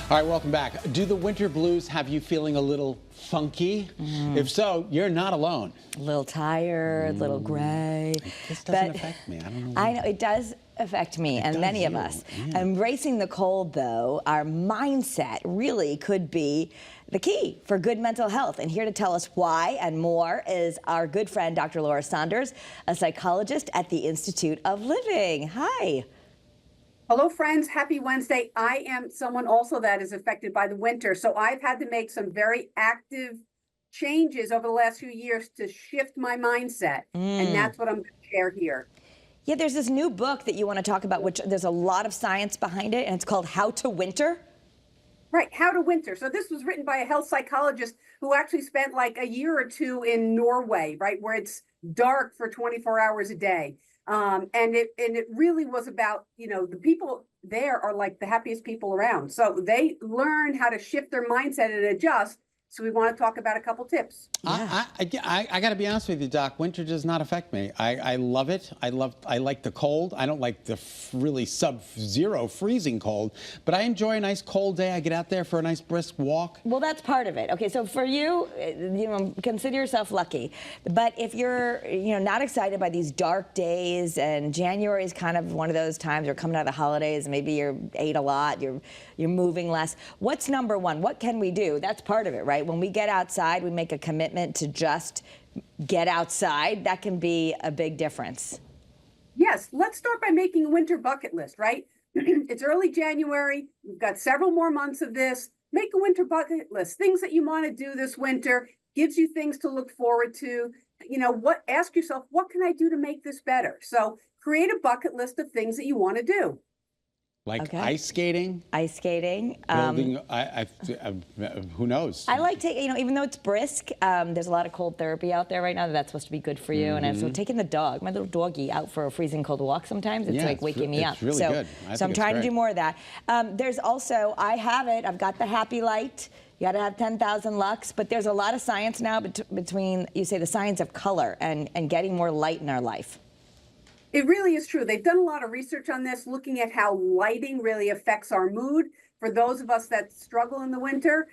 All right, welcome back. Do the winter blues have you feeling a little funky? If so, you're not alone. A little tired, a little gray. This doesn't affect me. I don't know why. I know, it does affect me and many of us. Yeah. Embracing the cold, though, our mindset really could be the key for good mental health. And here to tell us why and more is our good friend, Dr. Laura Saunders, a psychologist at the Institute of Living. Hi. Hello, friends. Happy Wednesday. I am someone also that is affected by the winter. So I've had to make some very active changes over the last few years to shift my mindset. And that's what I'm going to share here. Yeah, there's this new book that you want to talk about, which there's a lot of science behind it, and it's called How to Winter. Right. How to Winter. So this was written by a health psychologist who actually spent like a year or two in Norway, right, where it's dark for 24 hours a day. And it really was about, you know, the people there are like the happiest people around. So they learn how to shift their mindset and adjust. So we want to talk about a couple tips. Yeah. I got to be honest with you, Doc. Winter does not affect me. I love it. I like the cold. I don't like the really sub-zero freezing cold, but I enjoy a nice cold day. I get out there for a nice brisk walk. Well, that's part of it. Okay, so for you, you know, consider yourself lucky. But if you're, you know, not excited by these dark days, and January is kind of one of those times, you're coming out of the holidays, maybe you ate a lot, you're moving less. What's number one? What can we do? That's part of it, right? When we get outside, we make a commitment to just get outside. That can be a big difference. Yes, let's start by making a winter bucket list, right? It's early January. We've got several more months of this. Make a winter bucket list. Things that you want to do this winter, gives you things to look forward to. You know, ask yourself, what can I do to make this better? So create a bucket list of things that you want to do. Like ice skating? Ice skating. Building, who knows? I like taking, you know, even though it's brisk, there's a lot of cold therapy out there right now that's supposed to be good for you. And so taking the dog, my little doggie, out for a freezing cold walk sometimes, it's like waking me up. It's really good. So I'm trying to do more of that. There's also, I've got the happy light. You got to have 10,000 lux, but there's a lot of science now between, you say, the science of color and getting more light in our life. It really is true. They've done a lot of research on this, looking at how lighting really affects our mood for those of us that struggle in the winter.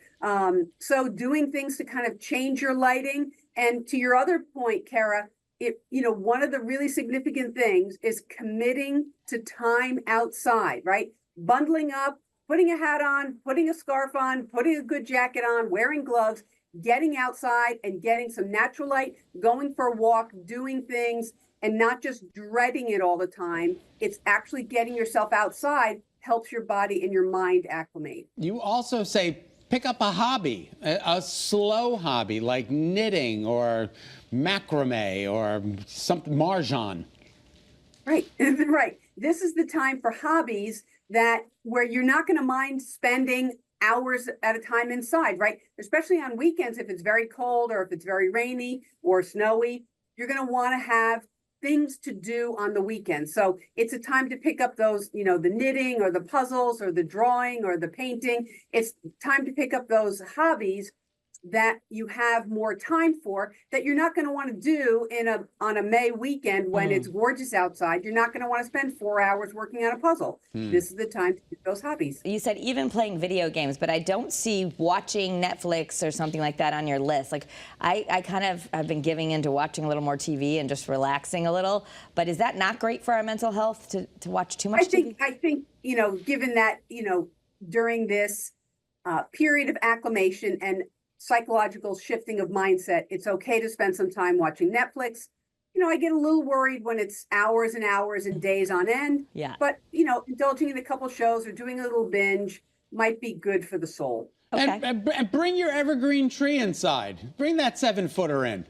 So doing things to kind of change your lighting. And to your other point, Kara, one of the really significant things is committing to time outside, right? Bundling up, putting a hat on, putting a scarf on, putting a good jacket on, wearing gloves, getting outside and getting some natural light, going for a walk, doing things, and not just dreading it all the time. It's actually getting yourself outside helps your body and your mind acclimate. You also say pick up a hobby, a slow hobby like knitting or macrame or something, mahjong. Right, right. This is the time for hobbies where you're not going to mind spending hours at a time inside, right? Especially on weekends, if it's very cold or if it's very rainy or snowy, you're going to want to have things to do on the weekend. So it's a time to pick up those, you know, the knitting or the puzzles or the drawing or the painting. It's time to pick up those hobbies that you have more time for, that you're not going to want to do on a May weekend when it's gorgeous outside. You're not going to want to spend 4 hours working on a puzzle. This is the time to do those hobbies. You said even playing video games, but I don't see watching Netflix or something like that on your list. Like I kind of have been giving into watching a little more TV and just relaxing a little, but is that not great for our mental health to watch too much TV? I think, you know, given that, you know, during this period of acclimation and psychological shifting of mindset, it's okay to spend some time watching Netflix. You know, I get a little worried when it's hours and hours and days on end. Yeah. But, you know, indulging in a couple shows or doing a little binge might be good for the soul. Okay. And bring your evergreen tree inside. Bring that 7-footer in.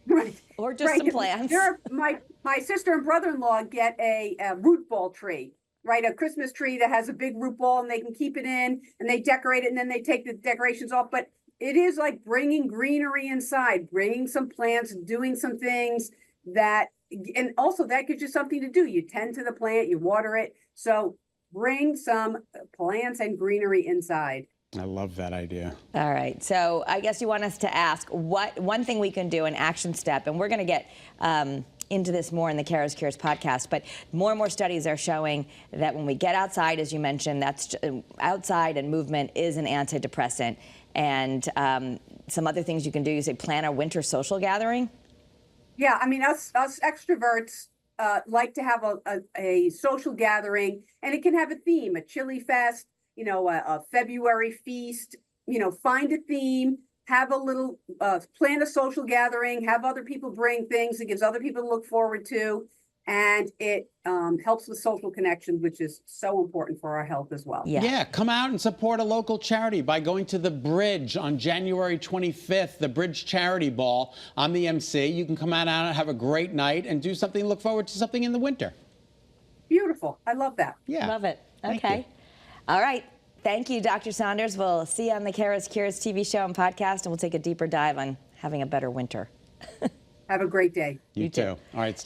Right. Or just some plants. My sister and brother-in-law get a root ball tree, right? A Christmas tree that has a big root ball, and they can keep it in and they decorate it, and then they take the decorations off. But it is like bringing greenery inside, bringing some plants, doing some things and also that gives you something to do. You tend to the plant, you water it. So bring some plants and greenery inside. I love that idea. All right. So I guess you want us to ask what one thing we can do, an action step, and we're going to get into this more in the Kara's Cures podcast, but more and more studies are showing that when we get outside, as you mentioned, that's outside and movement is an antidepressant. And some other things you can do, you say plan a winter social gathering? Yeah, I mean, us extroverts like to have a social gathering, and it can have a theme, a chili fest, you know, a February feast, you know, find a theme, have a little, plan a social gathering, have other people bring things. It gives other people to look forward to, and it helps with social connections, which is so important for our health as well. Yeah, come out and support a local charity by going to the Bridge on January 25th, the Bridge Charity Ball. I'm the MC. You can come out and have a great night and do something, look forward to something in the winter. Beautiful. I love that. Yeah. Love it. Thank Okay. you. All right. Thank you, Dr. Saunders. We'll see you on the Kara's Cures TV show and podcast, and we'll take a deeper dive on having a better winter. Have a great day. You too. All right.